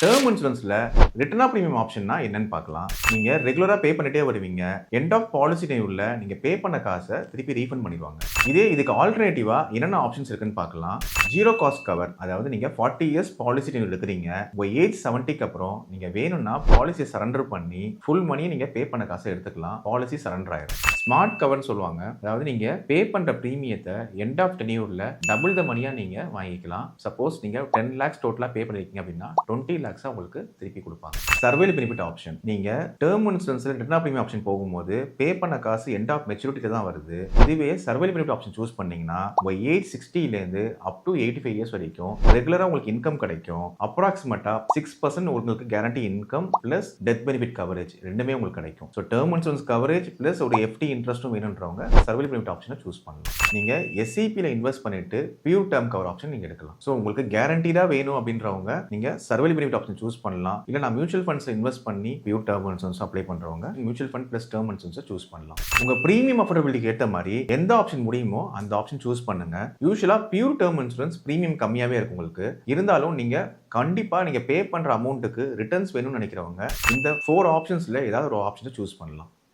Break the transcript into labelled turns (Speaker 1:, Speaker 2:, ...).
Speaker 1: Term இன்சூரன்ஸ்ல return of premium ஆப்ஷன்னா என்னன்னு பார்க்கலாம். நீங்க ரெகுலரா பே பண்ணிட்டே வருவீங்க. எண்ட் ஆஃப் பாலிசி டைம்ல நீங்க பே பண்ண காசை திருப்பி ரீஃபண்ட் பண்ணிடுவாங்க. இதுக்கு ஆல்டர்னேட்டிவா என்னென்ன ஆப்ஷன்ஸ் இருக்குன்னு பார்க்கலாம். ஜீரோ காஸ்ட் கவர், அதாவது நீங்க 40 இயர்ஸ் பாலிசி டைம் எடுக்கிறீங்க. உங்க ஏஜ் 70க்கு அப்புறம் நீங்க வேணும்னா பாலிசியை சரண்டர் பண்ணி ஃபுல் மணி நீங்க பே பண்ண காசை எடுத்துக்கலாம். பாலிசி சரண்டர் ஆயிடும். ஸ்மார்ட் கவர்னு சொல்லுவாங்க. அதாவது நீங்க பே பண்ற பிரீமியத்தை எண்ட் ஆஃப் டென்யூர்ல டபுள் த மணியா நீங்க வாங்கிக்கலாம். சப்போஸ் நீங்க 10 lakhs டோட்டலா பே பண்ணிருக்கீங்க அப்படின்னா 20 lakhs உங்களுக்கு திருப்பி கொடுப்பாங்க. சர்வைவல் பெனிஃபிட் ஆப்ஷன், நீங்க டேர்ம் இன்சூரன்ஸ்ல ரிட்டர்ன் ஆஃப் பிரீமியம் ஆப்ஷன் போகும்போது பே பண்ண காசு எண்ட் ஆஃப் மெச்சூரிட்டி தான் வருது. இதுவே சர்வைவல் பெனிஃபிட் ஆப்ஷன் சூஸ் பண்ணீங்கன்னா உங்க ஏஜ் 60ல இருந்து அப் டு 85 இயர்ஸ் வரைக்கும் ரெகுலரா உங்களுக்கு இன்கம் கிடைக்கும். அப்ராக்சிமேட்டா 6% உங்களுக்கு guarantee income plus death benefit coverage ரெண்டுமே உங்களுக்கு கிடைக்கும். So term insurance coverage plus ஒரு எஃப்டி இன்ட்ரெஸ்ட்டும் வேணுன்றவங்க சர்வைவல் பெனிஃபிட் ஆப்ஷனை சூஸ் பண்ணலாம். நீங்க எஸ்சிபில இன்வெஸ்ட் பண்ணிட்டு பியூர் டேர்ம் கவர் ஆப்ஷன் நீங்க எடுக்கலாம். ஸோ உங்களுக்கு கேரண்டீடா வேணும் அப்படின்றவங்க நீங்க சர்வைவல் பெனிஃபிட் ஆப்ஷன் சூஸ் பண்ணலாம். இல்ல நான் மியூச்சுவல் ஃபண்ட்ஸ்ல இன்வெஸ்ட் பண்ணி பியூர் டேர்ம் இன்சூரன்ஸ் அப்ளை பண்றவங்க mutual fund plus term insurance choose பண்ணலாம். உங்க பிரீமியம் அஃபோர்டபிலிட்டிக்கு ஏற்ற மாதிரி எந்த ஆப்ஷன் முடியுமோ அந்த ஆப்ஷன் சூஸ் பண்ணுங்க. யூசுவலா பியூர் டேர்ம் இன்சூரன்ஸ் பிரீமியம் கம்மியாவே இருக்கும் உங்களுக்கு. இருந்தாலும் நீங்க கண்டிப்பா நீங்க பே பண்ற அமௌண்ட்டுக்கு ரிட்டர்ன்ஸ் வேணும்னு நினைக்கிறவங்க இந்த 4 ஆப்ஷன்ஸ்ல ஏதாவது ஒரு ஆப்ஷனை சூஸ் பண்ணலாம்.